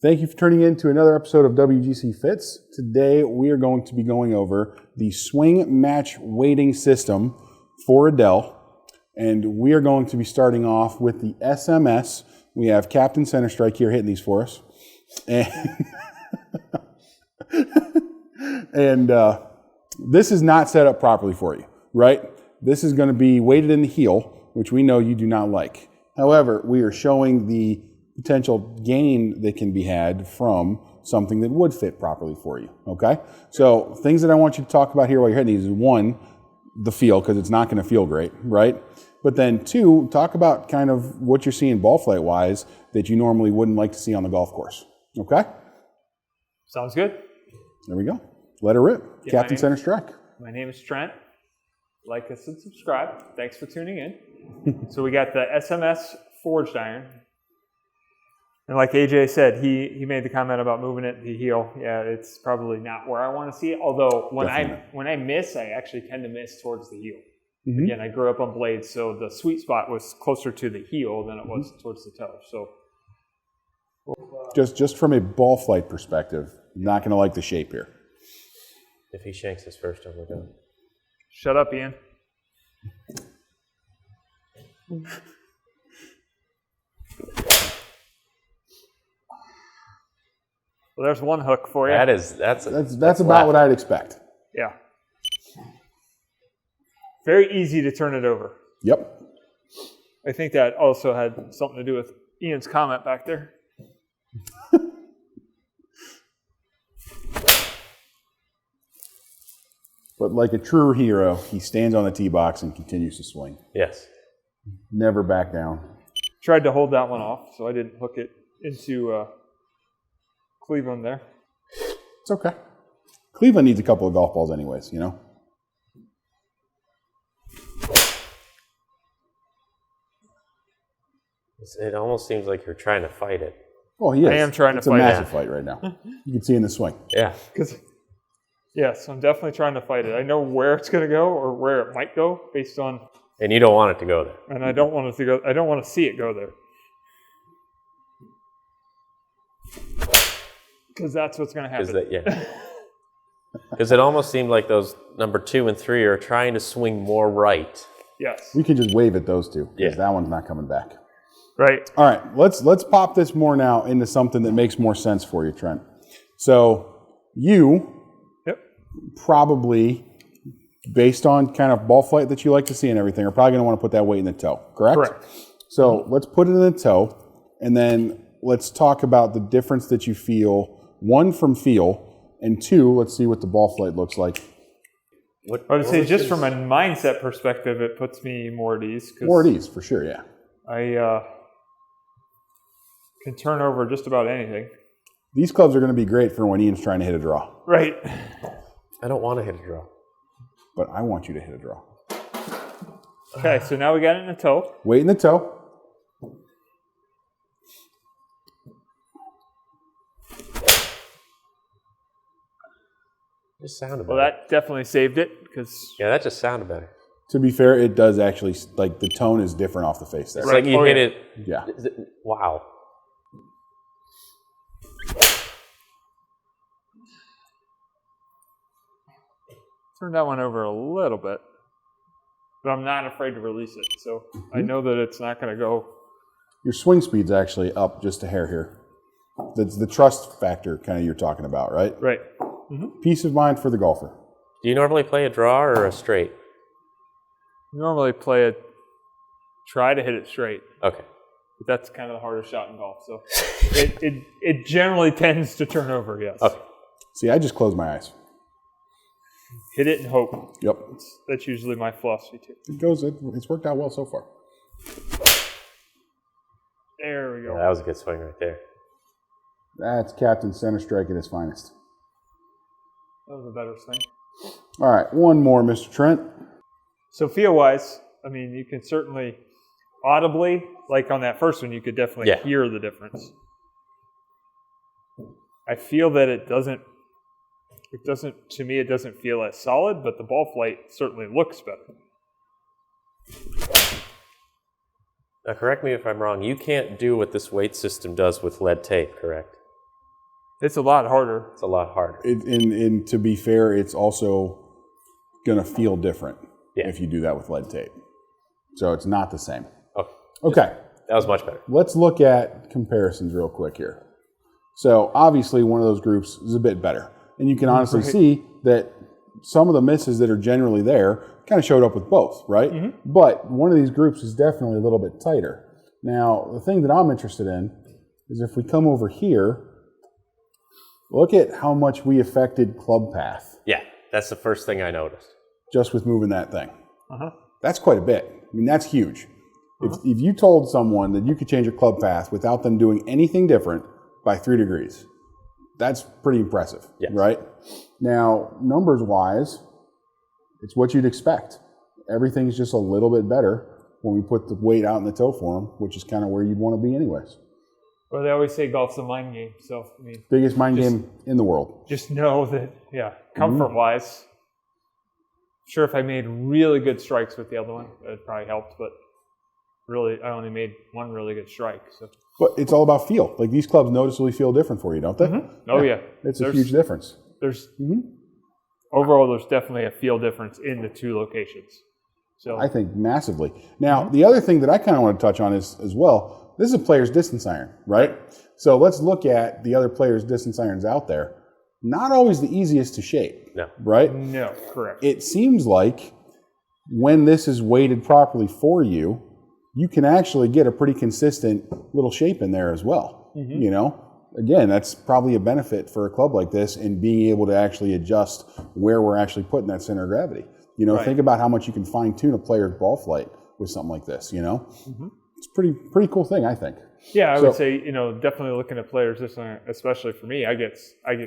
Thank you for tuning in to another episode of WGC Fits. Today we are going to be going over the swing match weighting system for Edel. And we are going to be starting off with the SMS. We have Captain Center Strike here hitting these for us. And this is not set up properly for you, right? This is going to be weighted in the heel, which we know you do not like. However, we are showing the potential gain that can be had from something that would fit properly for you, okay? So things that I want you to talk about here while you're hitting these is one, the feel, because it's not going to feel great, right? But then two, talk about kind of what you're seeing ball flight wise that you normally wouldn't like to see on the golf course, okay? Sounds good. There we go. Let her rip. Yeah, Captain Center Strike. My name is Trent. Like us and subscribe. Thanks for tuning in. So we got the SMS forged iron. And like AJ said, he made the comment about moving it to the heel. Yeah, it's probably not where I want to see it. Although when I miss, I actually tend to miss towards the heel. Mm-hmm. Again, I grew up on blades, so the sweet spot was closer to the heel than it was towards the toe. So just from a ball flight perspective, not going to like the shape here. If he shanks his first time, we're done. Shut up, Ian. Well, there's one hook for you. That's about what I'd expect. Yeah. Very easy to turn it over. Yep. I think that also had something to do with Ian's comment back there. But like a true hero, he stands on the tee box and continues to swing. Yes. Never back down. Tried to hold that one off, so I didn't hook it into Cleveland there. It's okay. Cleveland needs a couple of golf balls anyways, you know? It almost seems like you're trying to fight it. Oh, he is. I am trying to fight it. It's a massive fight right now. You can see in the swing. Yeah. Yes, I'm definitely trying to fight it. I know where it's going to go or where it might go based on... And you don't want it to go there. And I don't want it to go... I don't want to see it go there. Because that's what's going to happen. Because it almost seemed like those number 2 and 3 are trying to swing more right. Yes. We can just wave at those two because Yeah. that one's not coming back. Right. All right, let's pop this more now into something that makes more sense for you, Trent. So you probably, based on kind of ball flight that you like to see and everything, are probably going to want to put that weight in the toe, correct? Correct. So let's put it in the toe, and then let's talk about the difference that you feel, one, from feel, and two, let's see what the ball flight looks like. I would say just from a mindset perspective, it puts me more at ease. More at ease, for sure, yeah. I can turn over just about anything. These clubs are going to be great for when Ian's trying to hit a draw. Right. I don't want to hit a draw. But I want you to hit a draw. Okay, so now we got it in the toe. Weight in the toe. Just sounded better. Well, that definitely saved it because... Yeah, that just sounded better. To be fair, it does actually, like, the tone is different off the face there. It's like you hit it. Yeah. Wow. Turned that one over a little bit, but I'm not afraid to release it. So I know that it's not going to go. Your swing speed's actually up just a hair here. That's the trust factor kind of you're talking about, right? Right. Mm-hmm. Peace of mind for the golfer. Do you normally play a draw or a straight? Normally try to hit it straight. Okay. But that's kind of the hardest shot in golf. So it generally tends to turn over, yes. Okay. See, I just close my eyes. Hit it and hope. Yep. That's usually my philosophy too. It's worked out well so far. There we go. Yeah, that was a good swing right there. That's Captain Center Strike at his finest. That was a better swing. All right, one more, Mr. Trent. So feel-wise, I mean, you can certainly audibly, like on that first one, you could definitely hear the difference. I feel that it doesn't, to me, it doesn't feel as solid, but the ball flight certainly looks better. Now, correct me if I'm wrong. You can't do what this weight system does with lead tape, correct? It's a lot harder. It's a lot harder. And to be fair, it's also going to feel different if you do that with lead tape. So it's not the same. Okay. That was much better. Let's look at comparisons real quick here. So obviously one of those groups is a bit better. And you can honestly see that some of the misses that are generally there kind of showed up with both, right? But one of these groups is definitely a little bit tighter. Now, the thing that I'm interested in is if we come over here, look at how much we affected club path. Yeah, that's the first thing I noticed. Just with moving that thing. That's quite a bit. I mean, that's huge. If you told someone that you could change your club path without them doing anything different by 3 degrees, that's pretty impressive, right? Now, numbers-wise, it's what you'd expect. Everything's just a little bit better when we put the weight out in the toe form, which is kind of where you'd want to be anyways. Well, they always say golf's a mind game. So, I mean, biggest mind game in the world. Just know that, comfort-wise, sure, if I made really good strikes with the other one, it probably helped, but really, I only made one really good strike. So. But it's all about feel. Like, these clubs noticeably feel different for you, don't they? Oh, yeah. It's a huge difference. Overall, there's definitely a feel difference in the 2 locations. So I think massively. Now, the other thing that I kind of want to touch on is as well, this is a player's distance iron, right? So let's look at the other players' distance irons out there. Not always the easiest to shape, right? No, correct. It seems like when this is weighted properly for you, you can actually get a pretty consistent little shape in there as well. You know, again, that's probably a benefit for a club like this in being able to actually adjust where we're actually putting that center of gravity. You know, think about how much you can fine tune a player's ball flight with something like this. You know, it's a pretty cool thing, I think. Yeah, I would say, you know, definitely looking at players this one, especially for me, I get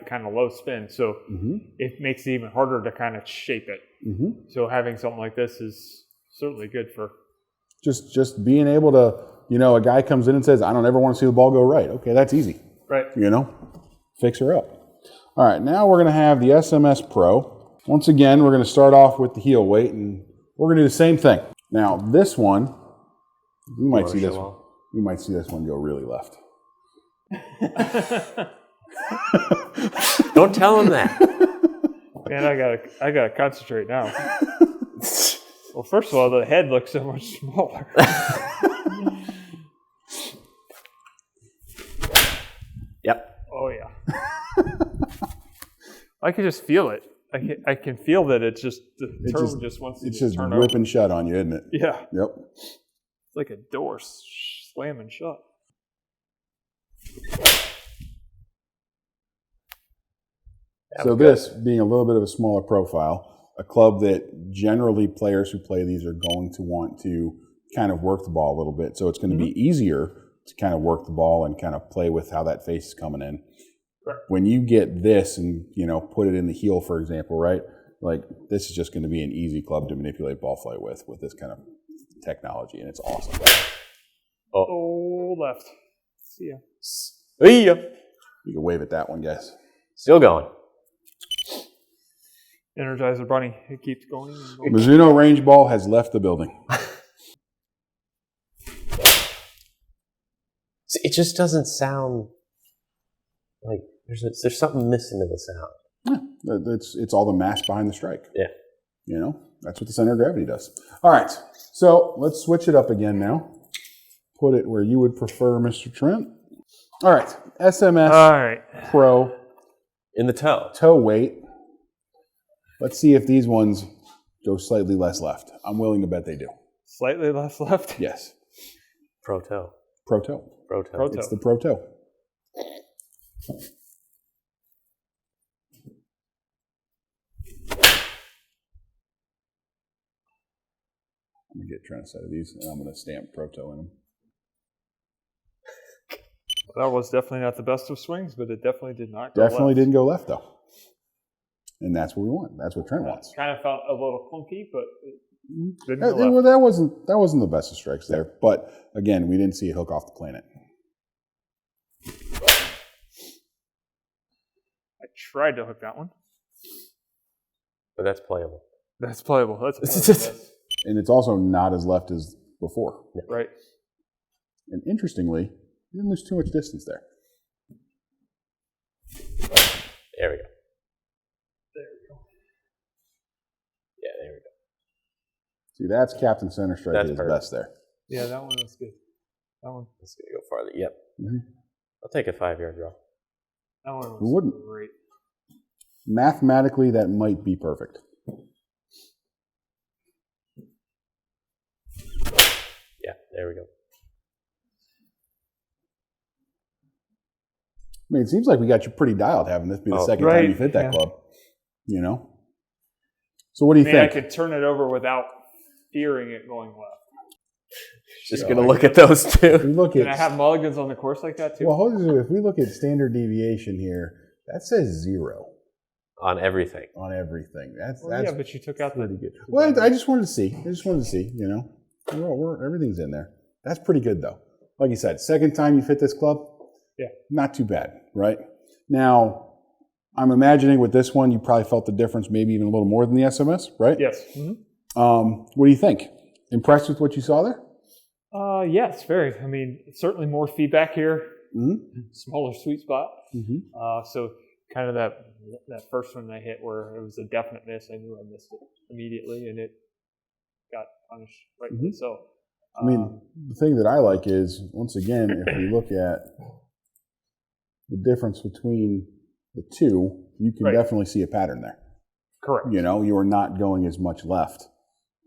kind of low spin, so it makes it even harder to kind of shape it. So having something like this is certainly good for just being able to, you know, a guy comes in and says, I don't ever want to see the ball go right. Okay, that's easy. Right. You know, fix her up. All right, now we're going to have the SMS Pro. Once again, we're going to start off with the heel weight, and we're going to do the same thing. Now, this one, we might see this one. We might see this one go really left. Don't tell him that. Man, I gotta concentrate now. Well, first of all, the head looks so much smaller. Yep. Oh yeah. I can just feel it. I can feel that it's just the turn just wants to it's just turn whipping over. shut on you, isn't it? Yeah. Yep. It's like a door slamming shut. So this being a little bit of a smaller profile, a club that generally players who play these are going to want to kind of work the ball a little bit. So it's going to be easier to kind of work the ball and kind of play with how that face is coming in. Right. When you get this and, you know, put it in the heel, for example, right? Like, this is just going to be an easy club to manipulate ball flight with this kind of technology, and it's awesome. Oh, left. See ya. See ya. You can wave at that one, guys. Still going. Energizer Bunny. It keeps going. And going. Mizuno range ball has left the building. See, it just doesn't sound like there's something missing to the sound. Yeah, it's all the mass behind the strike. Yeah. You know, that's what the center of gravity does. All right, so let's switch it up again now. Put it where you would prefer, Mr. Trent. All right, SMS Pro. In the toe. Toe weight. Let's see if these ones go slightly less left. I'm willing to bet they do. Slightly less left? Yes. Pro toe. Pro toe. Pro toe. Pro toe. It's the pro toe. I'm going to get Trent a set of these, and I'm going to stamp pro toe in them. That was definitely not the best of swings, but it definitely did not go Definitely left. didn't go left, though. And that's what we want. That's what Trent wants. Kind of felt a little clunky, but it didn't go left. Well, that wasn't the best of strikes there. But, again, we didn't see it hook off the planet. I tried to hook that one. But that's playable. That's playable. That's And it's also not as left as before. right. And interestingly, you didn't lose too much distance there. There we go. There we go. Yeah, there we go. See, that's Captain Center Strike at That's his perfect. best there. Yeah, that one was good. That one. It's going to go farther. Yep. Mm-hmm. I'll take a 5-yard draw. That one was Who wouldn't? great. Mathematically, that might be perfect. Yeah, there we go. I mean, it seems like we got you pretty dialed having this be the second right, time you've hit that yeah. club. You know? So what do you I mean, I think? could turn it over without fearing it going left. Just going to look at those If we two. look Can I at, have mulligans on the course like that too? well, hold on, if we look at standard deviation here, that says 0 On everything. on everything. That's yeah, but you took out pretty the good. Well, I just wanted to see. You know, everything's in there. That's pretty good though. Like you said, second time you've hit this club, Yeah. not too bad, right? Now, I'm imagining with this one, you probably felt the difference, maybe even a little more than the SMS, right? Yes. What do you think? Impressed with what you saw there? Yes, very. I mean, certainly more feedback here. Mm-hmm. Smaller sweet spot. Mm-hmm. So kind of that first one I hit where it was a definite miss. I knew I missed it immediately, and it got punished rightly. Mhm. So, I mean, the thing that I like is, once again, if we look at the difference between the two, you can Right. definitely see a pattern there. correct. You know, you are not going as much left.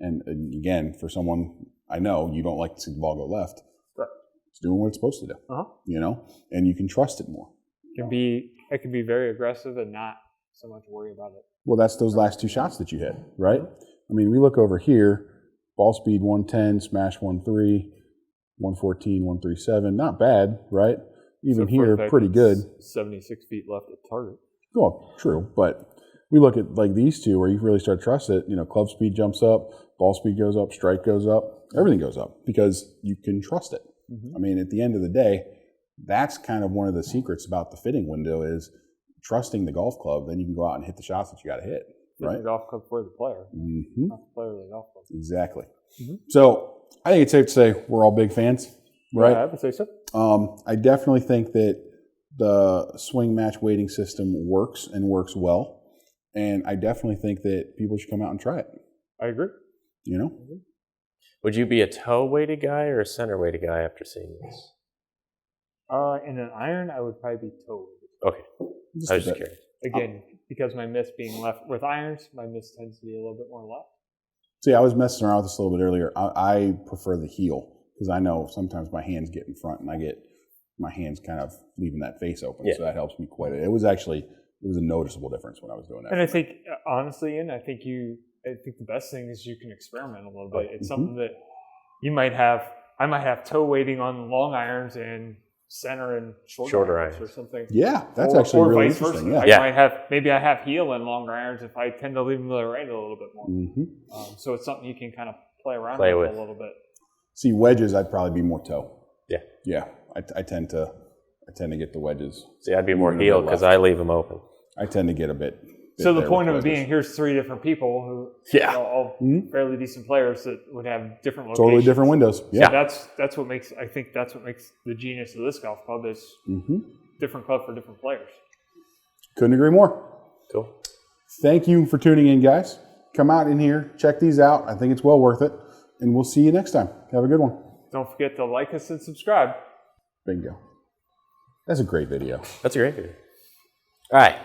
And again, for someone I know, you don't like to see the ball go left. Right. It's doing what it's supposed to do. Uh-huh. You know, and you can trust it more. I can be very aggressive and not so much worry about it. Well, that's those last two shots that you hit, right? I mean, we look over here, ball speed 110, smash 1.3, 114, 137. Not bad, right? Even So for here, the fact pretty good. it's 76 feet left at target. Well, true, but we look at like these two where you really start to trust it. You know, club speed jumps up, ball speed goes up, strike goes up, everything goes up because you can trust it. Mm-hmm. I mean, at the end of the day, that's kind of one of the secrets about the fitting window is trusting the golf club. Then you can go out and hit the shots that you got to hit, right? The golf club for the player, Mm-hmm. not the player of the golf club. Exactly. Mhm. So I think it's safe to say we're all big fans, right? Yeah, I would say so. I definitely think that the swing match weighting system works and works well. And I definitely think that people should come out and try it, I agree. you know? Would you be a toe weighted guy or a center weighted guy after seeing this? In an iron, I would probably be toe. Okay. Just I a was just bit. curious. Again, because my miss being left with irons, my miss tends to be a little bit more left. See, I was messing around with this a little bit earlier. I prefer the heel because I know sometimes my hands get in front and I get my hands kind of leaving that face open. Yeah. So that helps me quite a bit. It was a noticeable difference when I was doing that. And I think, honestly, Ian, I think the best thing is you can experiment a little bit. It's something that I might have toe weighting on long irons and center and shorter irons or something. Yeah, that's or, actually or really vice interesting. versa. Yeah. I might have heel and longer irons if I tend to leave them to the right a little bit more. Mm-hmm. So it's something you can kind of play around Play with with. a little bit. See, wedges, I'd probably be more toe. Yeah. Yeah, I tend to get the wedges. See, I'd be more Moving a heel bit because left. I leave them open. I tend to get a bit. So the there point with of it being, wedges. here's three different people who Yeah. are all Mhm. fairly decent players that would have different locations. Totally different windows. Yeah. So that's what makes the genius of this golf club is Mm-hmm. different club for different players. Couldn't agree more. Cool. Thank you for tuning in, guys. Come out in here, check these out. I think it's well worth it. And we'll see you next time. Have a good one. Don't forget to like us and subscribe. Bingo. That's a great video. That's a great video. All right.